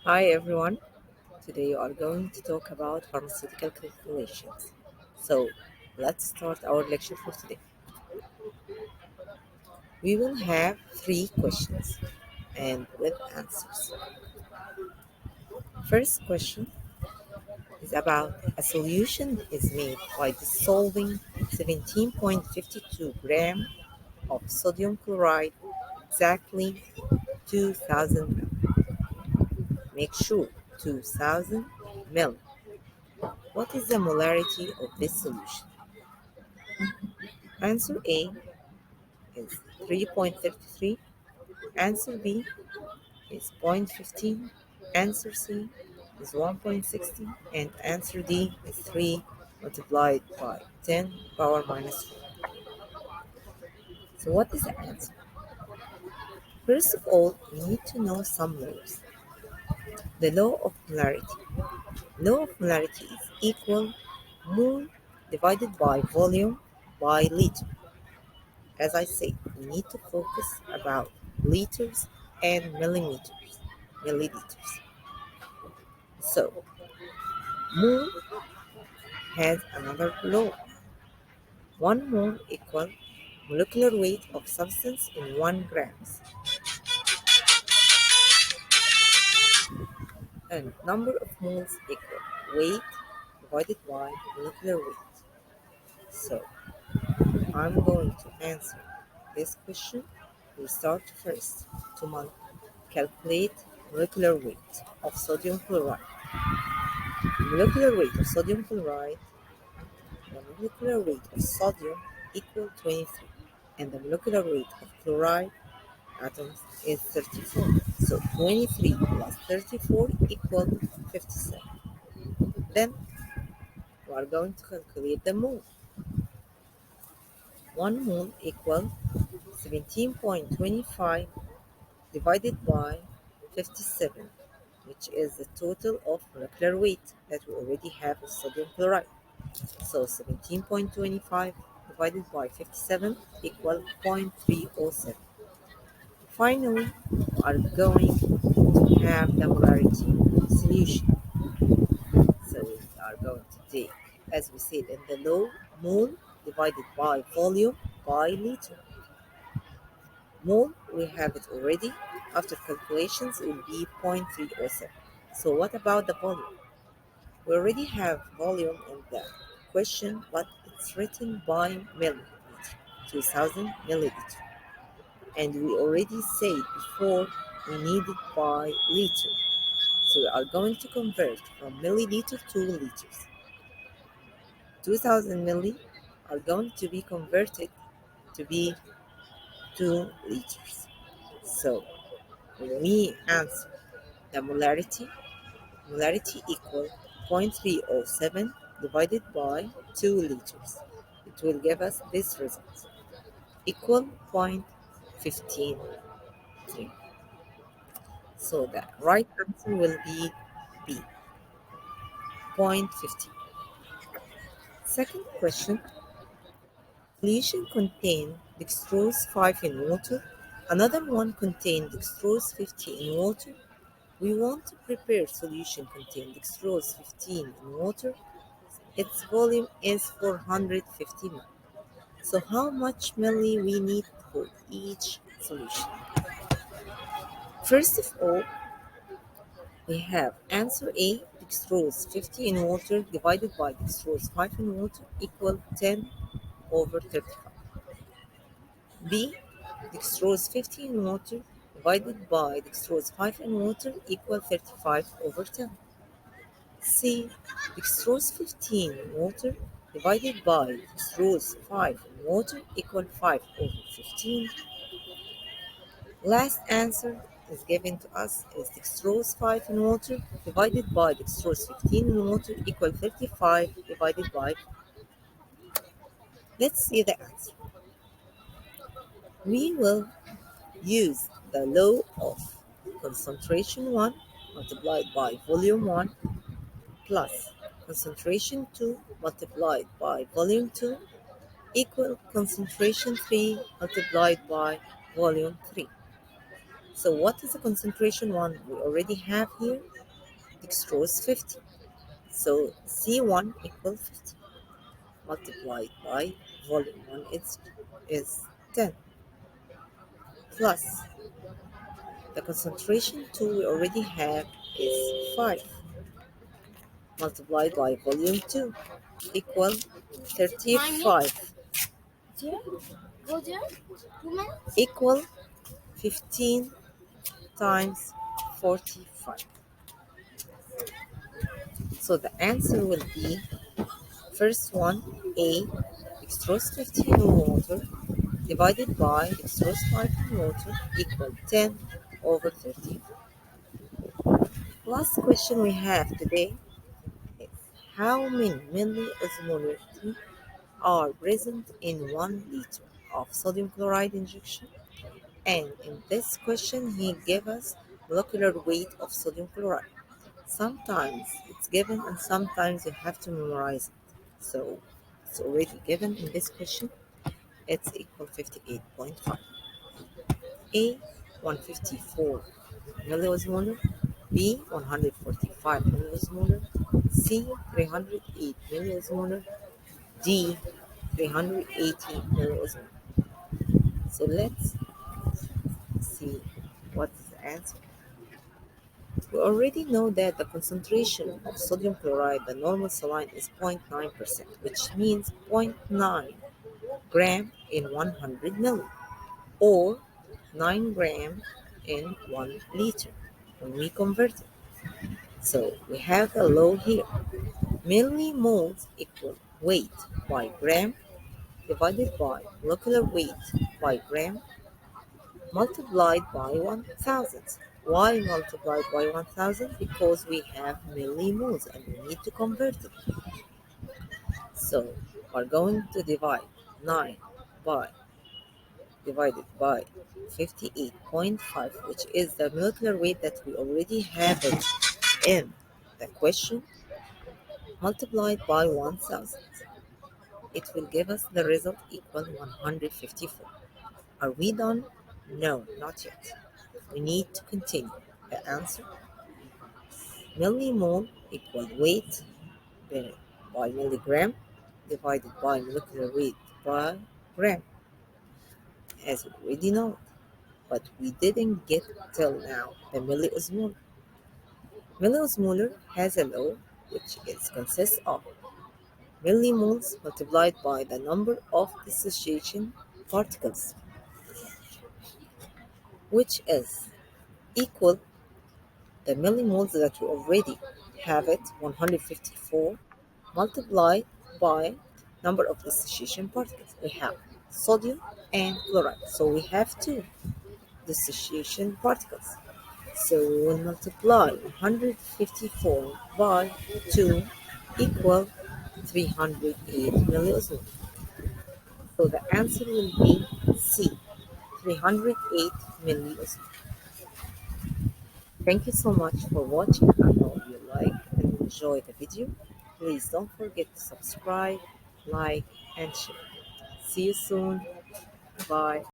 Hi everyone. Today we are going to talk about pharmaceutical calculations. So let's start our lecture for today. We will have three questions and with answers. First question is about a solution is made by dissolving 17.52 gram of sodium chloride exactly 2000 ml. Make sure 2000 ml. What is the molarity of this solution? Answer A is 3.33, answer B is 0.15, answer C is 1.60, and answer D is 3 multiplied by 10 power minus 4. So what is the answer? First of all, we need to know some laws. The law of polarity. Law of polarity is equal mole divided by volume by liter. As I said, we need to focus about liters and milliliters. So, mole has another law. One mole equal molecular weight of substance in 1 grams, and number of moles equal weight divided by molecular weight. So, I'm going to answer this question. We start first to calculate molecular weight of sodium chloride. Molecular weight of sodium chloride, the molecular weight of sodium equal 23, and the molecular weight of chloride atoms is 34. So 23 plus 34 equal 57. Then we are going to calculate the mole. 1 mole equal 17.25 divided by 57, which is the total of molecular weight that we already have of sodium chloride. So 17.25 divided by 57 equal 0.307. Finally, we are going to have the molarity solution. So we are going to take, as we said in the law, mole divided by volume by liter. Mole, we have it already. After calculations, it will be 0.307. So what about the volume? We already have volume in the question, but it's written by milliliter, 2000 milliliter. And we already said before we need it by liter. So we are going to convert from milliliter to liters. 2000 milli are going to be converted to be 2 liters. So when we answer the molarity equal 0.307 divided by 2 liters. It will give us this result equal 0.153. So the right answer will be B, 0.15. Second question, solution contain dextrose 5 in water. Another one contain dextrose 50 in water. We want to prepare solution containing dextrose 15 in water. Its volume is 450 ml. So how much milli we need for each solution? First of all, we have answer A, dextrose 50 in water divided by dextrose 5 in water equal 10 over 35. B, dextrose 50 in water divided by dextrose 5 in water equal 35 over 10. C, dextrose 15 in water divided by dextrose 5 in water equal 5 over 15. Last answer is given to us is dextrose 5 in water divided by dextrose 15 in water equal 35 divided by. Let's see the answer. We will use the law of concentration 1 multiplied by volume 1 plus concentration 2 multiplied by volume 2 equal concentration 3 multiplied by volume 3. So what is the concentration one we already have here? Dextrose 50. So C1 equals 50 multiplied by volume 1 is 10 plus the concentration 2 we already have is 5 multiplied by volume 2 equal 35 equal 15 times 45. So the answer will be first one A dextrose 50 in water divided by dextrose 5 in water equal 10 over 30. Last question we have today is how many milliosmolarity are present in 1 liter of sodium chloride injection? And in this question, he gave us molecular weight of sodium chloride. Sometimes it's given and sometimes you have to memorize it. So it's already given in this question. It's equal 58.5. A 154 milliosmolar, B 145 milliosmolar, C 308 milliosmolar, D 380 milliosmolar. So let's see what's the answer. We already know that the concentration of sodium chloride, the normal saline, is 0.9%, which means zero point 0.9 gram in 100 milli, or 9 gram in 1 liter when we convert it. So we have a law here. Millimoles equal weight by gram divided by molecular weight by gram multiplied by 1000. Why multiplied by 1000? Because we have millimoles and we need to convert it. So we're going to divide 9 by divided by 58.5, which is the molecular weight that we already have it in the question, multiplied by 1000. It will give us the result equal 154. Are we done? No, not yet. We need to continue. The answer millimole equal weight by milligram divided by molecular weight by gram, as we already know. But we didn't get till now the milliosmolar. Milliosmolar has a law which consists of millimoles multiplied by the number of dissociation particles, which is equal the millimoles that we already have it 154 multiplied by number of dissociation particles. We have sodium and chloride, so we have two dissociation particles. So we will multiply 154 by 2 equal 308 milliosmoles. So the answer will be C, 308 milliosmoles. Thank you so much for watching. I hope you like and enjoy the video. Please don't forget to subscribe, like, and share. See you soon. Bye.